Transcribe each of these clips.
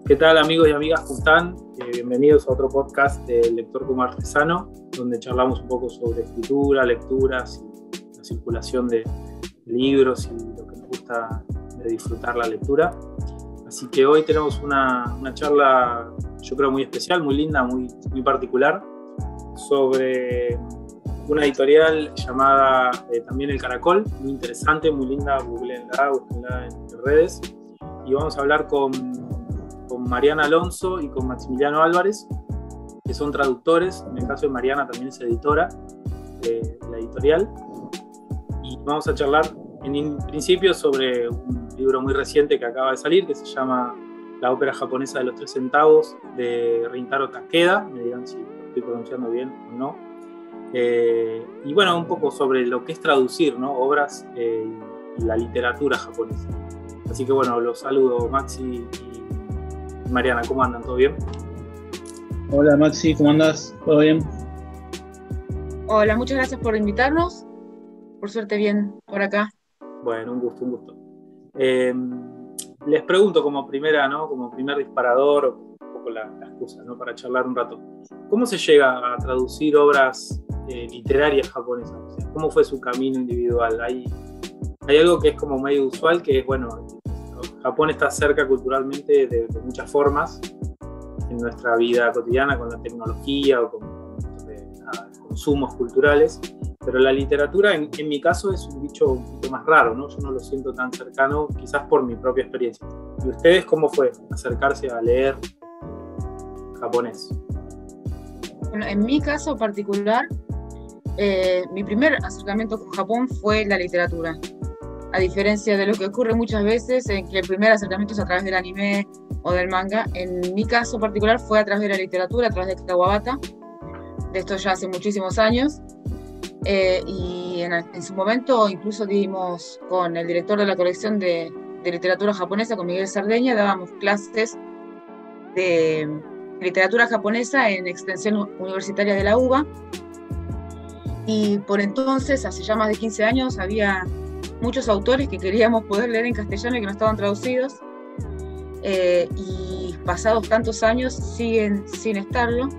¿Qué tal, amigos y amigas? ¿Cómo están? Bienvenidos a otro podcast del Lector como Artesano, donde charlamos un poco sobre escritura, lecturas y la circulación de libros y lo que nos gusta de disfrutar la lectura. Así que hoy tenemos una charla, yo creo, muy especial, muy linda, muy particular, sobre una editorial llamada también El Caracol, muy interesante, muy linda, googleenla, búsquenla en redes. Y vamos a hablar con Mariana Alonso y con Maximiliano Álvarez, que son traductores. En el caso de Mariana también es editora de la editorial. Y vamos a charlar en principio sobre un libro muy reciente que acaba de salir, que se llama La ópera japonesa de los 3 centavos, de Rintaro Takeda. Me dirán si lo estoy pronunciando bien o no. Y bueno, un poco sobre lo que es traducir, ¿no? Obras y la literatura japonesa. Así que bueno, los saludo, Maxi y Mariana. ¿Cómo andan? ¿Todo bien? Hola Maxi, ¿cómo andás? ¿Todo bien? Hola, muchas gracias por invitarnos. Por suerte bien por acá. Bueno, un gusto. Les pregunto como primera, ¿no? Como primer disparador, o un poco la excusa, ¿no? Para charlar un rato. ¿Cómo se llega a traducir obras literarias japonesas? O sea, ¿cómo fue su camino individual? Hay algo que es como medio usual, que es, bueno, Japón está cerca culturalmente de muchas formas en nuestra vida cotidiana, con la tecnología o con consumos culturales, pero la literatura en mi caso es un bicho un poquito más raro, ¿no? Yo no lo siento tan cercano, quizás por mi propia experiencia. ¿Y ustedes cómo fue acercarse a leer japonés? Bueno, en mi caso particular, mi primer acercamiento con Japón fue la literatura. A diferencia de lo que ocurre muchas veces, en que el primer acercamiento es a través del anime o del manga, en mi caso particular fue a través de la literatura, a través de Kawabata, de esto ya hace muchísimos años, y en su momento incluso dimos con el director de la colección de literatura japonesa, con Miguel Sardeña, dábamos clases de literatura japonesa en extensión universitaria de la UBA, y por entonces, hace ya más de 15 años, había muchos autores que queríamos poder leer en castellano y que no estaban traducidos, y pasados tantos años siguen sin estarlo,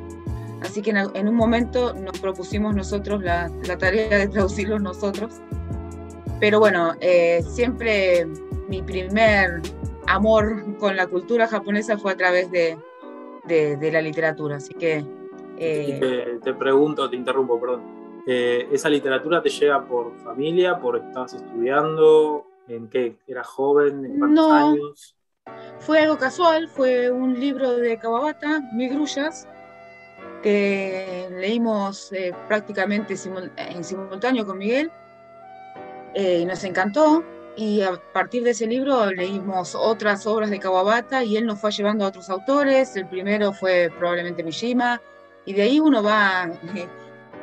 así que en un momento nos propusimos nosotros la tarea de traducirlos nosotros, pero bueno, siempre mi primer amor con la cultura japonesa fue a través de la literatura, así que... Te pregunto, te interrumpo, perdón. ¿Esa literatura te llega por familia, por estabas estudiando? ¿En qué? ¿Eras joven? ¿En cuántos años? Fue algo casual, fue un libro de Kawabata, Mil Grullas, que leímos prácticamente en simultáneo con Miguel, y nos encantó, y a partir de ese libro leímos otras obras de Kawabata y él nos fue llevando a otros autores. El primero fue probablemente Mishima, y de ahí uno va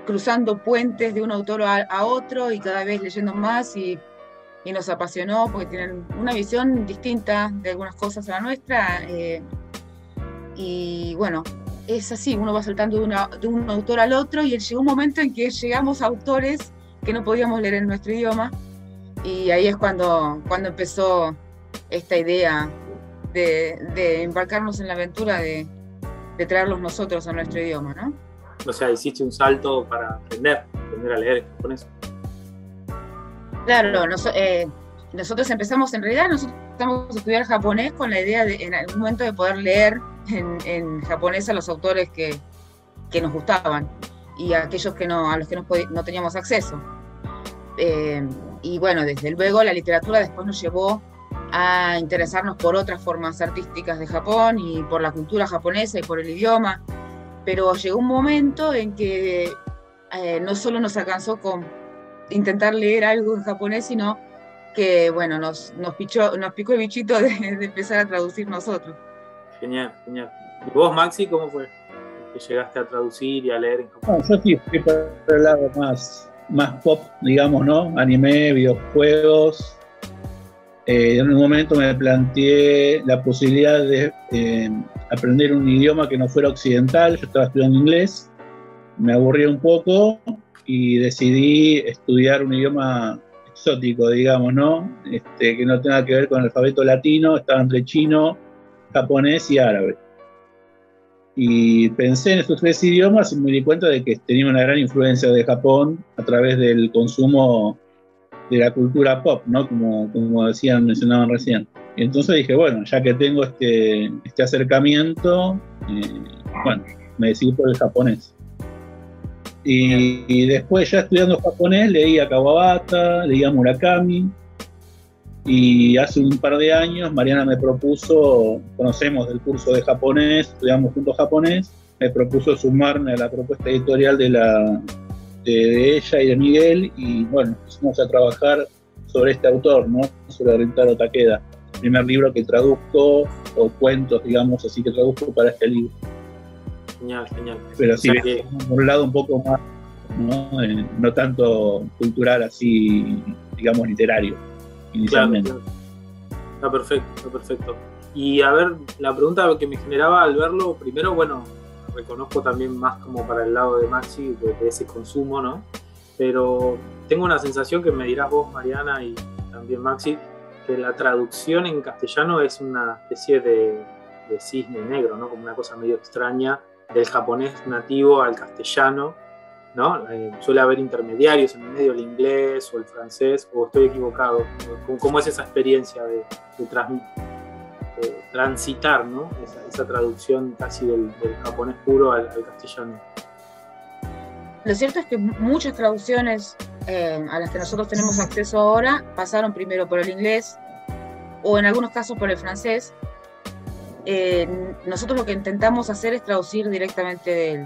cruzando puentes de un autor a otro y cada vez leyendo más, y nos apasionó porque tienen una visión distinta de algunas cosas a la nuestra, y bueno, es así, uno va saltando de un autor al otro, y llegó un momento en que llegamos a autores que no podíamos leer en nuestro idioma, y ahí es cuando empezó esta idea de embarcarnos en la aventura de traerlos nosotros a nuestro idioma, ¿no? O sea, hiciste un salto para aprender a leer japonés. Claro, nosotros empezamos a estudiar japonés con la idea de en algún momento de poder leer en japonés a los autores que nos gustaban y a aquellos a los que no teníamos acceso. Y bueno, desde luego la literatura después nos llevó a interesarnos por otras formas artísticas de Japón y por la cultura japonesa y por el idioma, pero llegó un momento en que no solo nos alcanzó con intentar leer algo en japonés, sino que bueno, nos picó el bichito de empezar a traducir nosotros. Genial. ¿Y vos, Maxi, cómo fue que llegaste a traducir y a leer en japonés? Yo sí fui por el lado más pop, digamos, ¿no? Anime, videojuegos. En un momento me planteé la posibilidad de aprender un idioma que no fuera occidental. Yo estaba estudiando inglés, me aburrí un poco y decidí estudiar un idioma exótico, digamos, ¿no? Que no tenga que ver con el alfabeto latino. Estaba entre chino, japonés y árabe. Y pensé en estos 3 idiomas y me di cuenta de que tenía una gran influencia de Japón a través del consumo de la cultura pop, ¿no? Como mencionaban recién. Y entonces dije, bueno, ya que tengo este acercamiento, bueno, me decidí por el japonés. Y después, ya estudiando japonés, leí a Kawabata, leí a Murakami, y hace un par de años Mariana me propuso, conocemos del curso de japonés, estudiamos juntos japonés, me propuso sumarme a la propuesta editorial de ella y de Miguel, y bueno, empezamos a trabajar sobre este autor, ¿no? Sobre Rintaro Takeda, el primer libro que traduzco, o cuentos, digamos, así que traduzco para este libro. Genial. Pero sí, por un lado un poco más, no tanto cultural, así, digamos, literario, inicialmente. Claro. Está perfecto. Y a ver, la pregunta que me generaba al verlo, primero, bueno, reconozco también más como para el lado de Maxi, de ese consumo, ¿no? Pero tengo una sensación que me dirás vos, Mariana, y también Maxi, que la traducción en castellano es una especie de cisne negro, ¿no? Como una cosa medio extraña del japonés nativo al castellano, ¿no? Suele haber intermediarios en el medio, el inglés o el francés, o estoy equivocado. ¿Cómo es esa experiencia de transitar, ¿no? Esa traducción casi del japonés puro al castellano? Lo cierto es que muchas traducciones a las que nosotros tenemos acceso ahora pasaron primero por el inglés o en algunos casos por el francés. Nosotros lo que intentamos hacer es traducir directamente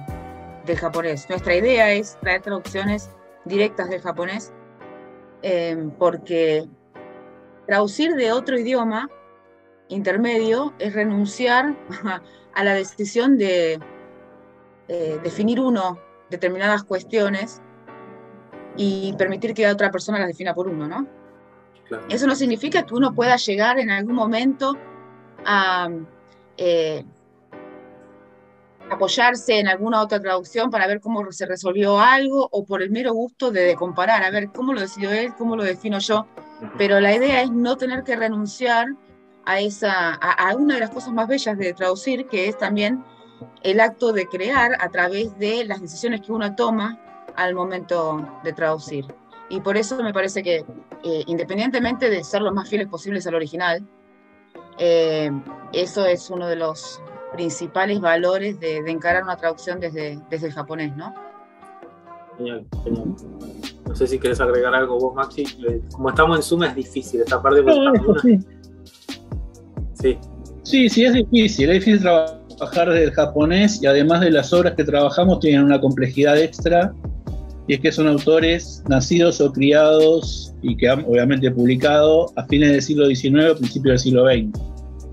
del japonés. Nuestra idea es traer traducciones directas del japonés, porque traducir de otro idioma intermedio es renunciar a la decisión de definir uno determinadas cuestiones y permitir que otra persona las defina por uno, ¿no? Claro. Eso no significa que uno pueda llegar en algún momento a apoyarse en alguna otra traducción para ver cómo se resolvió algo, o por el mero gusto de comparar, a ver cómo lo decidió él, cómo lo defino yo. Pero la idea es no tener que renunciar a una de las cosas más bellas de traducir, que es también el acto de crear a través de las decisiones que uno toma al momento de traducir. Y por eso me parece que, independientemente de ser lo más fieles posibles al original, eso es uno de los principales valores de encarar una traducción desde el japonés, ¿no? Genial. No sé si querés agregar algo vos, Maxi. Como estamos en Zoom es difícil esta parte. Sí, es difícil trabajar del japonés, y además de las obras que trabajamos tienen una complejidad extra, y es que son autores nacidos o criados y que han obviamente publicado a fines del siglo XIX o principios del siglo XX,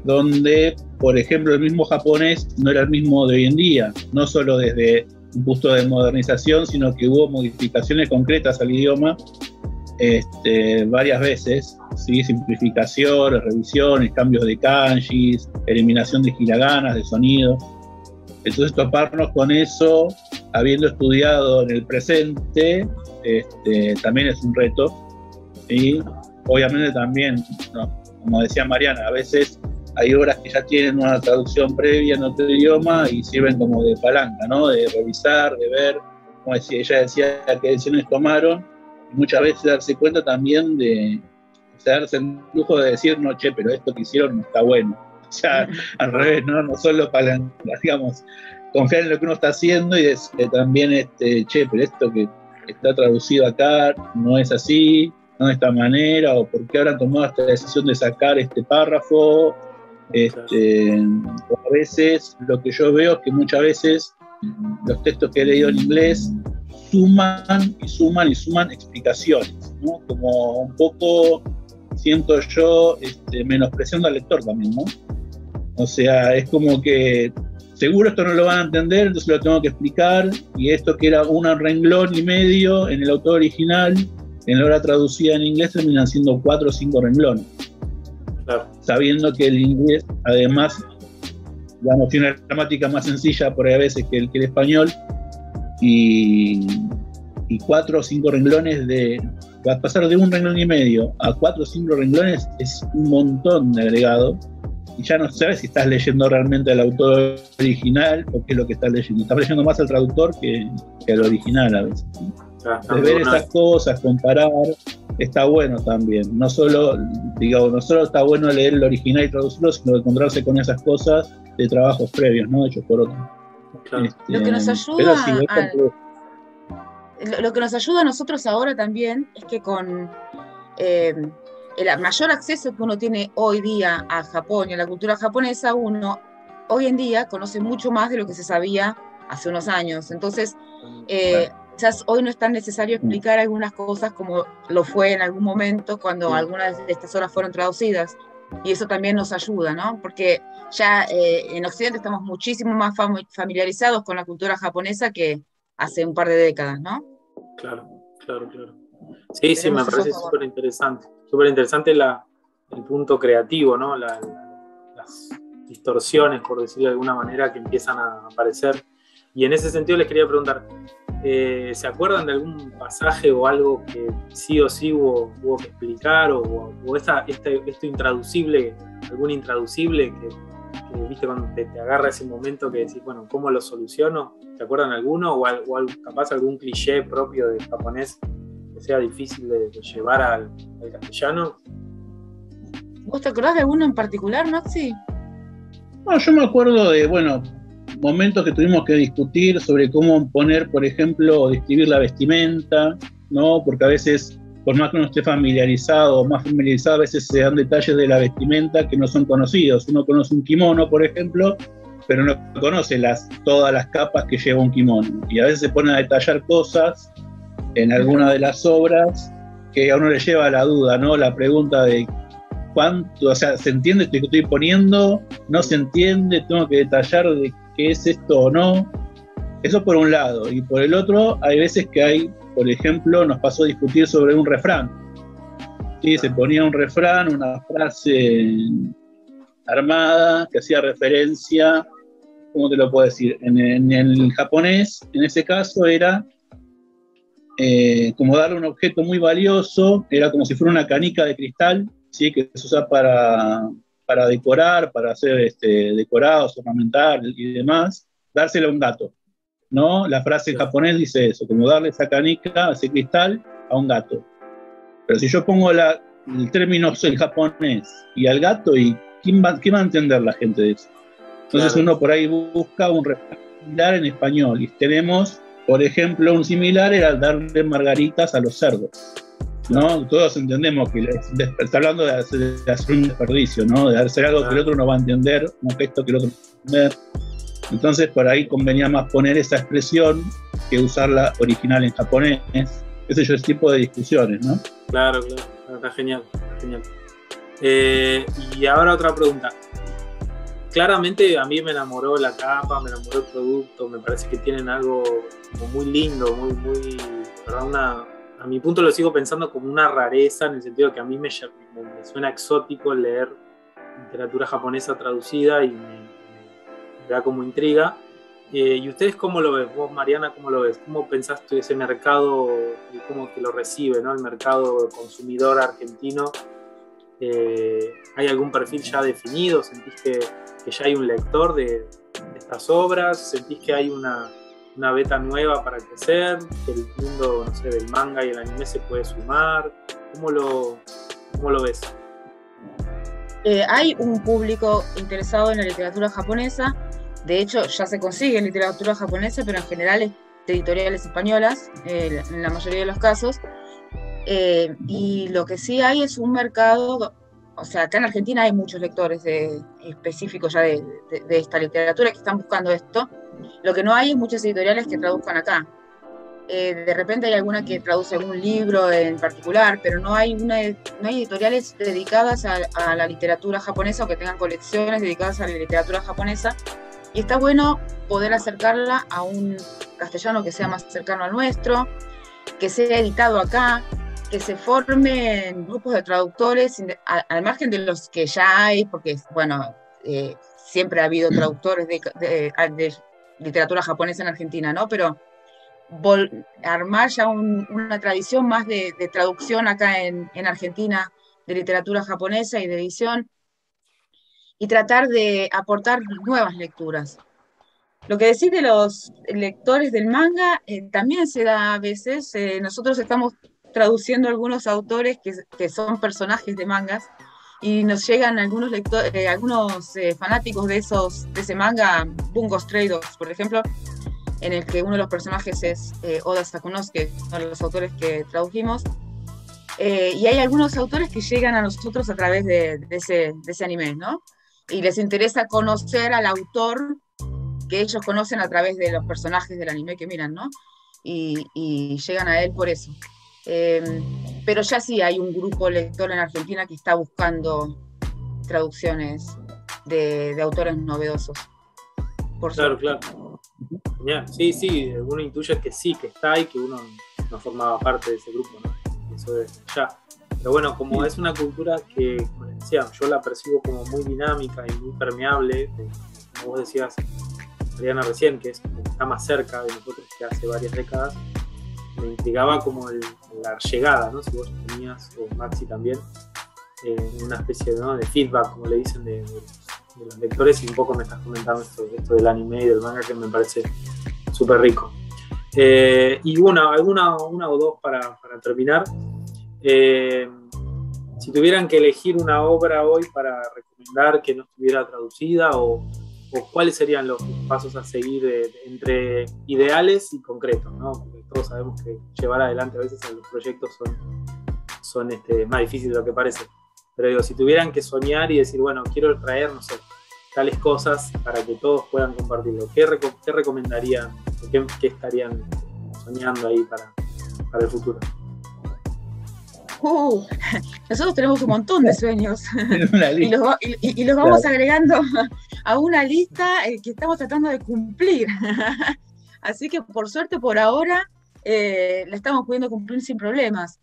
donde, por ejemplo, el mismo japonés no era el mismo de hoy en día, no solo desde un punto de modernización, sino que hubo modificaciones concretas al idioma varias veces, ¿sí? Simplificaciones, revisiones, cambios de kanjis, eliminación de hiraganas, de sonidos. Entonces, toparnos con eso, habiendo estudiado en el presente, también es un reto. Y obviamente también, ¿no? Como decía Mariana, a veces hay obras que ya tienen una traducción previa en otro idioma y sirven como de palanca, ¿no? De revisar, de ver, como ella decía, qué decisiones tomaron, y muchas veces darse cuenta también de darse el lujo de decir, no, che, pero esto que hicieron no está bueno. O sea, al revés, no solo palanca, digamos, confiar en lo que uno está haciendo y también, che, pero esto que está traducido acá no es así, no de esta manera, o por qué habrán tomado esta decisión de sacar este párrafo. O a veces lo que yo veo es que muchas veces los textos que he leído en inglés suman explicaciones, ¿no? Como un poco, siento yo, menospreciando al lector también, ¿no? O sea, es como que seguro esto no lo van a entender, entonces lo tengo que explicar, y esto que era un renglón y medio en el autor original, en la obra traducida en inglés terminan siendo 4 o 5 renglones. Claro. Sabiendo que el inglés, además, digamos, tiene una gramática más sencilla por ahí a veces que el español, y 4 o 5 renglones pasar de un renglón y medio a 4 o 5 renglones es un montón de agregado, y ya no sabes si estás leyendo realmente al autor original o qué es lo que estás leyendo. Estás leyendo más al traductor que al original a veces. De ver esas cosas, comparar, está bueno también. No solo está bueno leer el original y traducirlo, sino encontrarse con esas cosas de trabajos previos, ¿no? Hechos por otros. Claro. Lo que nos ayuda lo que nos ayuda a nosotros ahora también es que con el mayor acceso que uno tiene hoy día a Japón y a la cultura japonesa, uno hoy en día conoce mucho más de lo que se sabía hace unos años. Entonces, quizás hoy no es tan necesario explicar algunas cosas como lo fue en algún momento cuando algunas de estas obras fueron traducidas. Y eso también nos ayuda, ¿no? Porque ya en Occidente estamos muchísimo más familiarizados con la cultura japonesa que hace un par de décadas, ¿no? Claro. Sí, sí, me parece súper interesante. Súper interesante el punto creativo, ¿no? Las distorsiones, por decirlo de alguna manera, que empiezan a aparecer. Y en ese sentido les quería preguntar, ¿se acuerdan de algún pasaje o algo que sí o sí hubo que explicar? ¿O esto intraducible, algún intraducible que viste cuando te agarra ese momento que decís, bueno, ¿cómo lo soluciono? ¿Se acuerdan alguno? ¿O capaz algún cliché propio del japonés que sea difícil de llevar al castellano? ¿Vos te acordás de alguno en particular, Maxi? No, yo me acuerdo de, momentos que tuvimos que discutir sobre cómo poner, por ejemplo, o describir la vestimenta, ¿no? Porque a veces, por más que uno esté familiarizado o más familiarizado, a veces se dan detalles de la vestimenta que no son conocidos. Uno conoce un kimono, por ejemplo, pero no conoce todas las capas que lleva un kimono. Y a veces se ponen a detallar cosas en alguna de las obras que a uno le lleva a la duda, ¿no? La pregunta de cuánto, o sea, ¿se entiende esto que estoy poniendo? ¿No se entiende? ¿Tengo que detallar de qué es esto o no? Eso por un lado. Y por el otro, hay veces que por ejemplo, nos pasó a discutir sobre un refrán. ¿Sí? Se ponía un refrán, una frase armada que hacía referencia, ¿cómo te lo puedo decir? En el japonés, en ese caso, era como darle un objeto muy valioso, era como si fuera una canica de cristal, ¿sí? Que se usa para decorar, para hacer decorados, ornamentar y demás, dárselo a un gato, ¿no? La frase en japonés dice eso, como darle esa canica, ese cristal, a un gato. Pero si yo pongo el término en japonés y al gato, ¿y qué va a entender la gente de eso? Entonces uno por ahí busca un refrán similar en español, y tenemos, por ejemplo, un similar era darle margaritas a los cerdos, ¿no? Todos entendemos que está hablando de hacer un desperdicio, ¿no? De hacer algo que el otro no va a entender, un gesto que el otro no va a entender. Entonces por ahí convenía más poner esa expresión que usarla original en japonés. Ese tipo de discusiones, ¿no? Claro, está genial. Y ahora otra pregunta. Claramente a mí me enamoró la capa, me enamoró el producto, me parece que tienen algo como muy lindo, muy, ¿verdad? A mi punto lo sigo pensando como una rareza, en el sentido que a mí me suena exótico leer literatura japonesa traducida y me da como intriga. ¿Y ustedes cómo lo ves? Vos, Mariana, ¿cómo lo ves? ¿Cómo pensás tú ese mercado y cómo que lo recibe, ¿no? El mercado consumidor argentino. ¿Hay algún perfil ya definido? ¿Sentís que ya hay un lector de estas obras? ¿Sentís que hay una beta nueva para crecer? ¿Que el mundo, no sé, del manga y el anime se puede sumar? ¿Cómo lo ves? Hay un público interesado en la literatura japonesa. De hecho, ya se consigue literatura japonesa, pero en general es de editoriales españolas, en la mayoría de los casos. Y lo que sí hay es un mercado, o sea, acá en Argentina hay muchos lectores específicos ya de esta literatura que están buscando esto. Lo que no hay es muchas editoriales que traduzcan acá. De repente hay alguna que traduce algún libro en particular, pero no hay editoriales dedicadas a la literatura japonesa o que tengan colecciones dedicadas a la literatura japonesa. Y está bueno poder acercarla a un castellano que sea más cercano al nuestro, que sea editado acá, que se formen grupos de traductores, al margen de los que ya hay, porque, bueno, siempre ha habido traductores de literatura japonesa en Argentina, ¿no? Pero armar ya una tradición más de traducción acá en Argentina de literatura japonesa y de edición. y tratar de aportar nuevas lecturas. Lo que decís de los lectores del manga también se da a veces. Nosotros estamos traduciendo algunos autores que son personajes de mangas y nos llegan algunos lectores, algunos fanáticos de ese manga, Bungo Stray Dogs, por ejemplo, en el que uno de los personajes es Oda Sakunosuke, uno de los autores que tradujimos. Y hay algunos autores que llegan a nosotros a través de ese anime, ¿no? Y les interesa conocer al autor que ellos conocen a través de los personajes del anime que miran, ¿no? Y llegan a él por eso. Pero ya sí hay un grupo lector en Argentina que está buscando traducciones de autores novedosos. Claro, claro. Genial. Sí, uno intuye que sí, que está y que uno no formaba parte de ese grupo, ¿no? Eso es ya. Pero bueno, como es una cultura que, como les decía, yo la percibo como muy dinámica y muy permeable, como vos decías, Mariana, recién, que está más cerca de nosotros que hace varias décadas, me intrigaba como la llegada, ¿no? Si vos tenías, o Maxi también, una especie, ¿no?, de feedback, como le dicen, de los lectores, y un poco me estás comentando esto del anime y del manga, que me parece súper rico. Y una o dos para terminar. Si tuvieran que elegir una obra hoy para recomendar que no estuviera traducida, o cuáles serían los pasos a seguir entre ideales y concretos, ¿no? Porque todos sabemos que llevar adelante a veces a los proyectos son más difíciles de lo que parece. Pero digo, si tuvieran que soñar y decir, bueno, quiero traer, no sé, tales cosas para que todos puedan compartirlo, ¿qué recomendarían? ¿Qué estarían soñando ahí para el futuro? Nosotros tenemos un montón de sueños y los vamos agregando a una lista que estamos tratando de cumplir. Así que por suerte por ahora la estamos pudiendo cumplir sin problemas.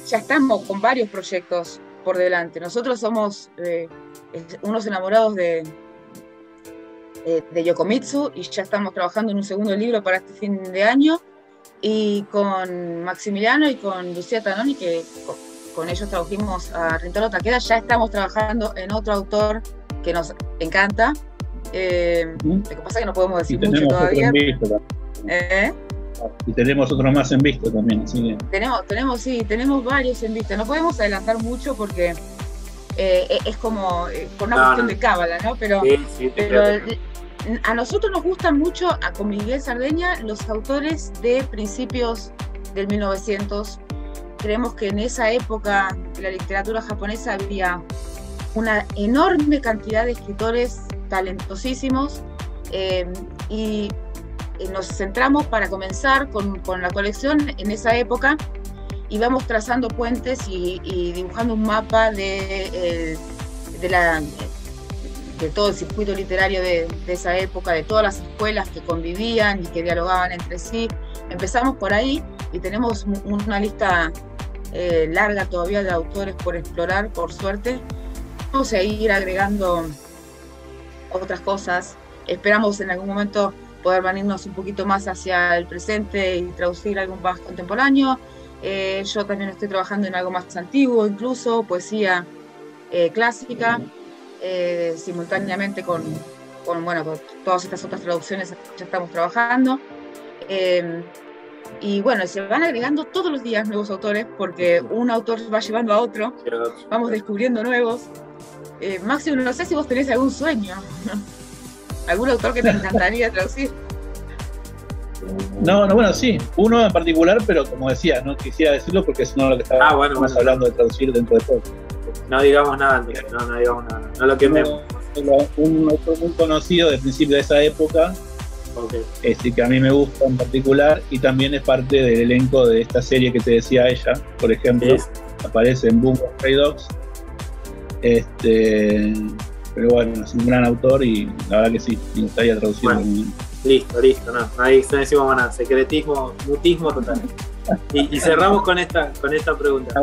Ya estamos con varios proyectos por delante. Nosotros somos unos enamorados de Yokomitsu, y ya estamos trabajando en un segundo libro para este fin de año, y con Maximiliano y con Lucía Tanoni, que con ellos tradujimos a Rintaro Takeda, ya estamos trabajando en otro autor que nos encanta. Lo que pasa es que no podemos decir mucho todavía. Y tenemos otro más en vista también, así que... Tenemos varios en vista. No podemos adelantar mucho porque es como por una cuestión de cábala, ¿no? Pero a nosotros nos gustan mucho, con Miguel Sardeña, los autores de principios del 1900. Creemos que en esa época de la literatura japonesa había una enorme cantidad de escritores talentosísimos, y nos centramos para comenzar con la colección en esa época, y vamos trazando puentes y dibujando un mapa de todo el circuito literario de esa época, de todas las escuelas que convivían y que dialogaban entre sí. Empezamos por ahí y tenemos una lista larga todavía de autores por explorar, por suerte. Vamos a ir agregando otras cosas. Esperamos en algún momento poder venirnos un poquito más hacia el presente y traducir algo más contemporáneo. Yo también estoy trabajando en algo más antiguo, incluso poesía clásica, simultáneamente con todas estas otras traducciones que ya estamos trabajando. Y bueno, se van agregando todos los días nuevos autores, porque un autor va llevando a otro, vamos descubriendo nuevos. Máximo, no sé si vos tenés algún sueño, algún autor que te encantaría traducir. No, bueno, sí, uno en particular, pero como decía, no quisiera decirlo porque es lo que estamos hablando de traducir dentro de todo. No digamos nada, no digamos nada, no lo quememos. Un autor muy conocido de principio de esa época, que a mí me gusta en particular, y también es parte del elenco de esta serie que te decía ella, por ejemplo, aparece en Bungo Stray Dogs. Pero bueno, es un gran autor y la verdad que sí, me gustaría traducirlo. Bueno, listo, no decimos más nada, secretismo, mutismo total. Y cerramos con esta pregunta.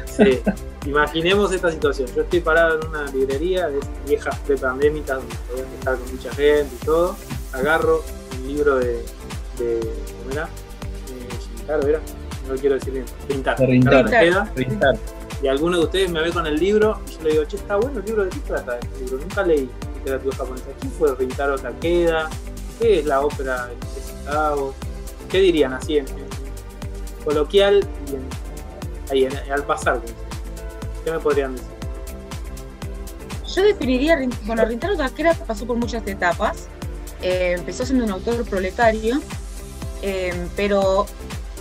Sí, imaginemos esta situación. Yo estoy parado en una librería de esas viejas prepandémicas donde podían estar con mucha gente y todo. Agarro un libro de ¿cómo era? Shintaro, ¿era? no quiero decir bien, Rintar. Rintar. Y alguno de ustedes me ve con el libro y yo le digo, che, está bueno el libro, ¿de qué trata este libro? Nunca leí literatura japonesa. ¿Quién fue Rintaro Takeda? ¿Qué es la ópera de los 3 centavos? ¿Qué dirían así en coloquial y al pasar? ¿Qué me podrían decir? Yo definiría, bueno, Rintaro Takeda pasó por muchas etapas. Empezó siendo un autor proletario, pero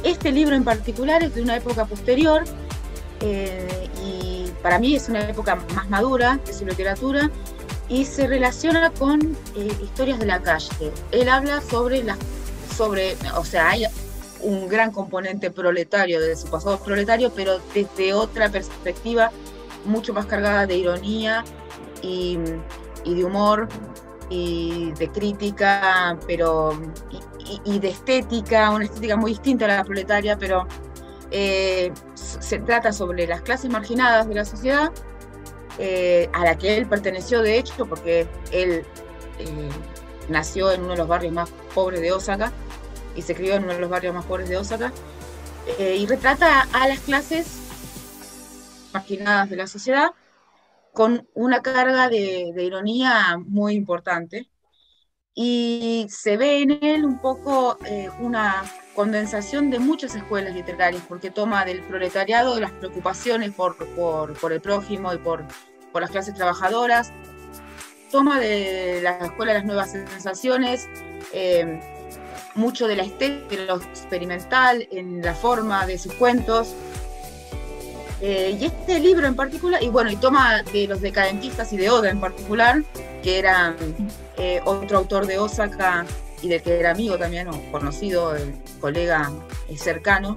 este libro en particular es de una época posterior, y para mí es una época más madura de su literatura y se relaciona con historias de la calle. Él habla o sea, hay un gran componente proletario de su pasado proletario, pero desde otra perspectiva mucho más cargada de ironía y de humor y de crítica, pero y de estética, una estética muy distinta a la proletaria, pero se trata sobre las clases marginadas de la sociedad, a la que él perteneció de hecho, porque él nació en uno de los barrios más pobres de Osaka y se crió en uno de los barrios más pobres de Osaka, y retrata a las clases marginadas de la sociedad con una carga de ironía muy importante. Y se ve en él un poco una condensación de muchas escuelas literarias, porque toma del proletariado, de las preocupaciones por el prójimo y por las clases trabajadoras, toma de la escuela de las nuevas sensaciones, mucho de la estética, de lo experimental en la forma de sus cuentos. Y este libro en particular, y bueno, y toma de los decadentistas y de Oda en particular, que era otro autor de Osaka y del que era amigo también, o conocido, colega cercano,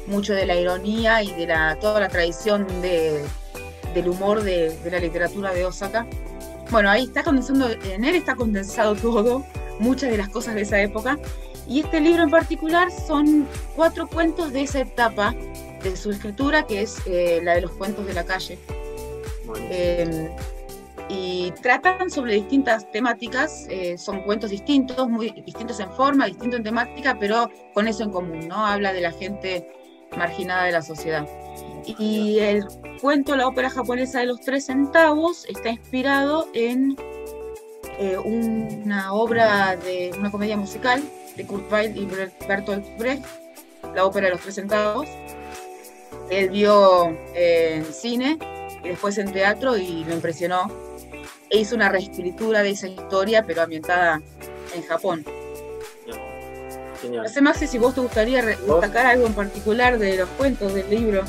mucho de la ironía y de toda la tradición del humor de la literatura de Osaka. Bueno, ahí está condensando, en él está condensado todo, muchas de las cosas de esa época, y este libro en particular son 4 cuentos de esa etapa de su escritura, que es la de los cuentos de la calle. Y tratan sobre distintas temáticas, son cuentos distintos, muy distintos en forma, distintos en temática, pero con eso en común, ¿no? Habla de la gente marginada de la sociedad. Y el cuento, la ópera japonesa de los 3 centavos, está inspirado en una obra de una comedia musical de Kurt Weill y Bertolt Brecht, la ópera de los 3 centavos. Él vio en cine y después en teatro y lo impresionó e hizo una reescritura de esa historia, pero ambientada en Japón. Genial. No sé, Maxi, si vos te gustaría destacar algo en particular de los cuentos del libro.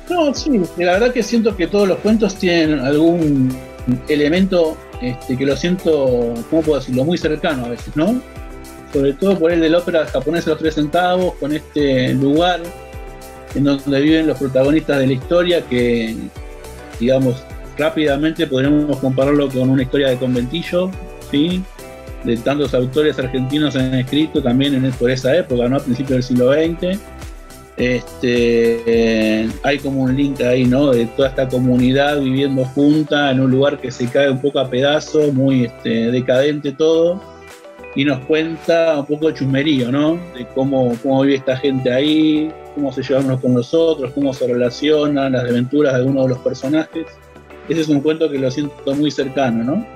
No, sí, la verdad que siento que todos los cuentos tienen algún elemento que lo siento, ¿cómo puedo decirlo?, muy cercano a veces, ¿no? Sobre todo por el de la ópera japonesa de los 3 centavos, con este lugar en donde viven los protagonistas de la historia, que, digamos, rápidamente podremos compararlo con una historia de conventillo, ¿sí?, de tantos autores argentinos han escrito también por esa época, ¿no?, a principios del siglo XX. Hay como un link ahí, ¿no?, de toda esta comunidad viviendo junta en un lugar que se cae un poco a pedazos, muy decadente todo, y nos cuenta un poco de chusmerío, ¿no?, de cómo vive esta gente ahí, cómo se llevan unos con los otros, cómo se relacionan, las aventuras de algunos de los personajes. Ese es un cuento que lo siento muy cercano, ¿no?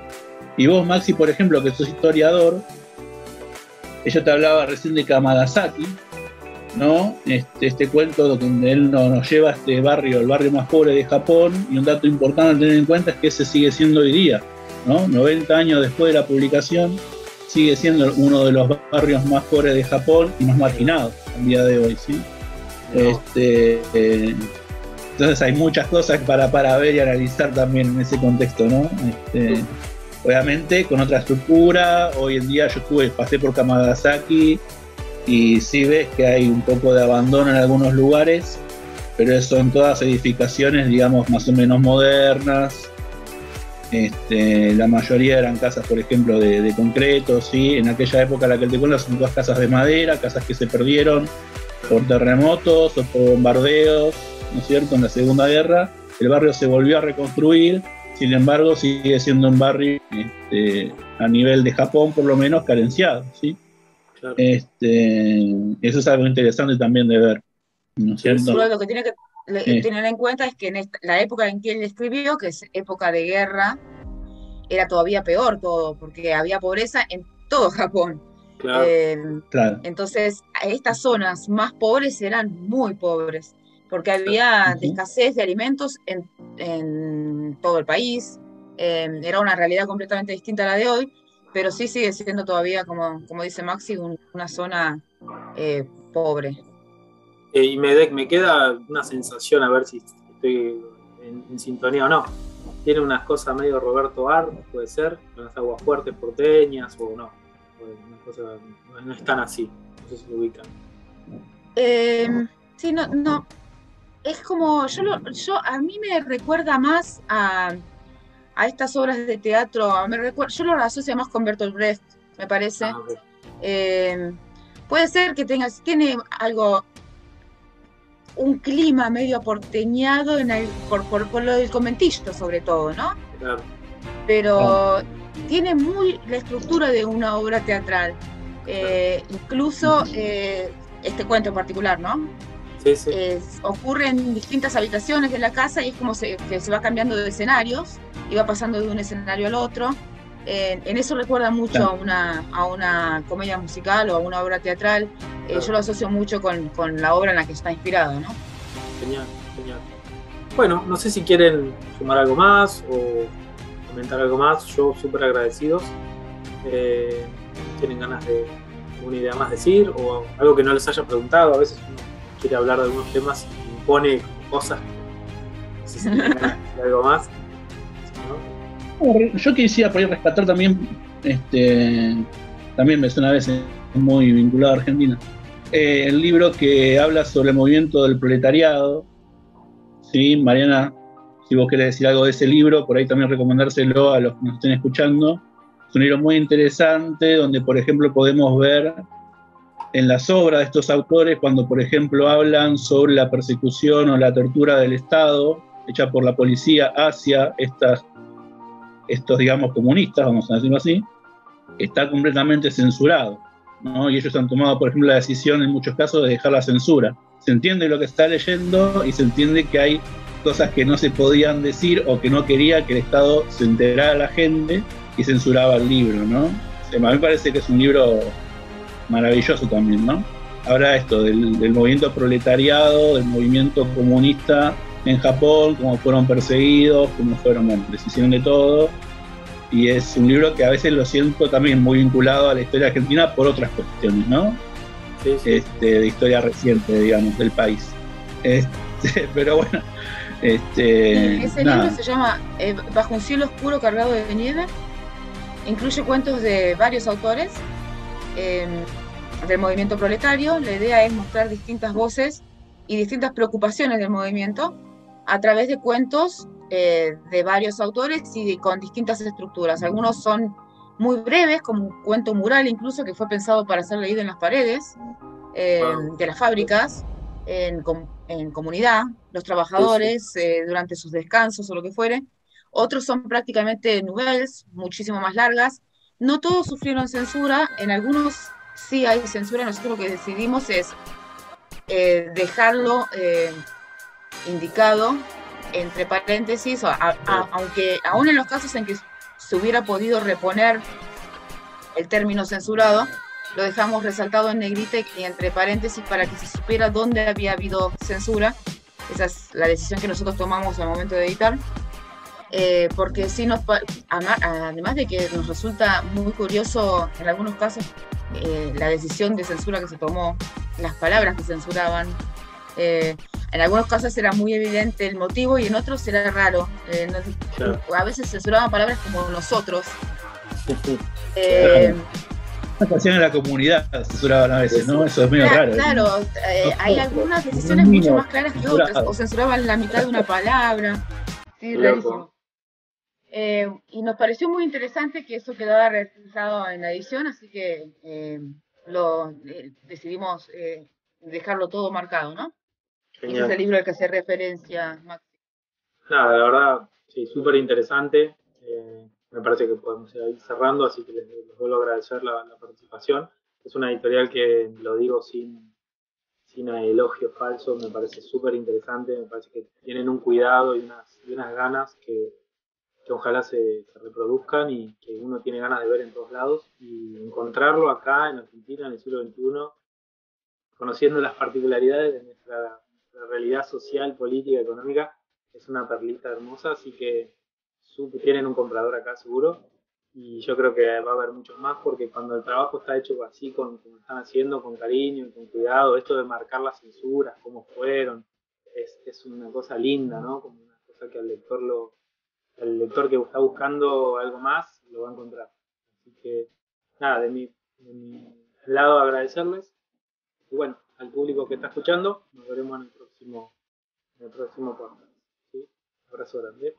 Y vos, Maxi, por ejemplo, que sos historiador, ella te hablaba recién de Kamadazaki, ¿no? Este cuento donde él nos lleva a este barrio, el barrio más pobre de Japón, y un dato importante a tener en cuenta es que ese sigue siendo hoy día, ¿no? 90 años después de la publicación, sigue siendo uno de los barrios más pobres de Japón y más marginados al día de hoy, ¿sí? No. Entonces hay muchas cosas para ver y analizar también en ese contexto, ¿no? Obviamente con otra estructura. Hoy en día yo pasé por Kamadazaki y sí ves que hay un poco de abandono en algunos lugares, pero son todas edificaciones, digamos, más o menos modernas. La mayoría eran casas, por ejemplo, de concreto, ¿sí? En aquella época la que te cuento son todas casas de madera, casas que se perdieron por terremotos o por bombardeos, ¿no es cierto?, en la Segunda Guerra. El barrio se volvió a reconstruir, sin embargo sigue siendo un barrio a nivel de Japón por lo menos carenciado, ¿sí? Claro. Eso es algo interesante también de ver. ¿no es Sí, Uno cierto? lo que tiene que Eh, tener en cuenta es que la época en que él escribió, que es época de guerra, era todavía peor todo, porque había pobreza en todo Japón. claro. Eh, claro. entonces, estas zonas más pobres eran muy pobres, porque había de Ujú. escasez de alimentos en todo el país. Era una realidad completamente distinta a la de hoy, pero sí sigue siendo todavía, como dice Maxi, una zona pobre. Y me queda una sensación, a ver si estoy en sintonía o no. Tiene unas cosas medio Roberto Art, puede ser, con las aguas fuertes porteñas o no. Una cosa, no es tan así, no sé si lo ubican. Eh, sí, no, no, es como, a mí me recuerda más a estas obras de teatro, yo lo asocio más con Bertolt Brecht, me parece. Ah, ok. Eh, puede ser que tiene algo, un clima medio aporteñado por lo del conventillo sobre todo, ¿no? Claro. Claro. Pero tiene muy la estructura de una obra teatral. Claro. Incluso Ujú. este cuento en particular, ¿no? Sí, sí. Ocurre en distintas habitaciones de la casa y es como que se va cambiando de escenarios y va pasando de un escenario al otro. En eso recuerda mucho Claro. a una comedia musical o a una obra teatral. Yo Claro. lo asocio mucho con la obra en la que está inspirado, ¿no? Genial, genial. Bueno, no sé si quieren sumar algo más o comentar algo más. Yo súper agradecidos. Eh, ¿Tienen ganas de una idea más decir o algo que no les haya preguntado? A veces uno quiere hablar de algunos temas y impone como cosas. No sé si tienen ganas de decir algo más. Si Yo quisiera por ahí rescatar también, también me suena a veces muy vinculado a Argentina, el libro que habla sobre el movimiento del proletariado. Sí, Mariana, si vos querés decir algo de ese libro, por ahí también recomendárselo a los que nos estén escuchando. Es un libro muy interesante donde, por ejemplo, podemos ver en las obras de estos autores cuando, por ejemplo, hablan sobre la persecución o la tortura del Estado hecha por la policía hacia estos, digamos, comunistas, vamos a decirlo así, está completamente censurado, ¿no? Y ellos han tomado, por ejemplo, la decisión en muchos casos de dejar la censura. Se entiende lo que está leyendo y se entiende que hay cosas que no se podían decir o que no quería que el Estado se enterara a la gente y censuraba el libro, ¿no? A mí me parece que es un libro maravilloso también, ¿no? Ahora esto del movimiento proletariado, del movimiento comunista en Japón, cómo fueron perseguidos, cómo fueron, bueno, decisión de todo, y es un libro que a veces lo siento también muy vinculado a la historia argentina por otras cuestiones, ¿no? sí, sí. De historia reciente, digamos, del país. Pero bueno, Sí, ese libro nada, se llama Bajo un cielo oscuro cargado de nieve. Incluye cuentos de varios autores eh, del movimiento proletario. La idea es mostrar distintas voces y distintas preocupaciones del movimiento a través de cuentos de varios autores y con distintas estructuras. Algunos son muy breves, como un cuento mural incluso, que fue pensado para ser leído en las paredes Wow. de las fábricas, en comunidad, los Sí, sí. trabajadores, durante sus descansos o lo que fuere. Otros son prácticamente novelas, muchísimo más largas. No todos sufrieron censura, en algunos sí hay censura. Nosotros lo que decidimos es dejarlo indicado entre paréntesis, aunque aún en los casos en que se hubiera podido reponer el término censurado, lo dejamos resaltado en negrita y entre paréntesis para que se supiera dónde había habido censura. Esa es la decisión que nosotros tomamos al momento de editar. Porque sí además de que nos resulta muy curioso en algunos casos la decisión de censura que se tomó, las palabras que censuraban. Eh, en algunos casos era muy evidente el motivo y en otros era raro. Claro. A veces censuraban palabras como nosotros. Claro. Eh, claro. Una canción en la comunidad censuraban a Sí, veces, sí. ¿no? Eso es medio raro. Claro, hay Nosotros, algunas los decisiones mucho niños, más claras que otras, o censurados. censuraban la mitad de una palabra. Sí, Qué loco. rarísimo. Y nos pareció muy interesante que eso quedara realizado en la edición, así que decidimos dejarlo todo marcado, ¿no? Y ese es Genial. el libro al que hace referencia Maxi. Nada, la verdad, sí, súper interesante. Me parece que podemos ir cerrando, así que les vuelvo a agradecer la participación. Es una editorial que lo digo sin elogios falsos, me parece súper interesante, me parece que tienen un cuidado y unas ganas que ojalá se reproduzcan y que uno tiene ganas de ver en todos lados, y encontrarlo acá en Argentina en el siglo XXI, conociendo las particularidades de nuestra realidad social, política, económica, es una perlita hermosa, así que tienen un comprador acá seguro, y yo creo que va a haber muchos más, porque cuando el trabajo está hecho así, como están haciendo, con cariño y con cuidado, esto de marcar las censuras, cómo fueron, es una cosa linda, ¿no? Como una cosa que el lector que está buscando algo más, lo va a encontrar. Así que, nada, de mi lado agradecerles, y bueno, al público que está escuchando, nos veremos en el próximo podcast. ¿Sí? Un abrazo grande.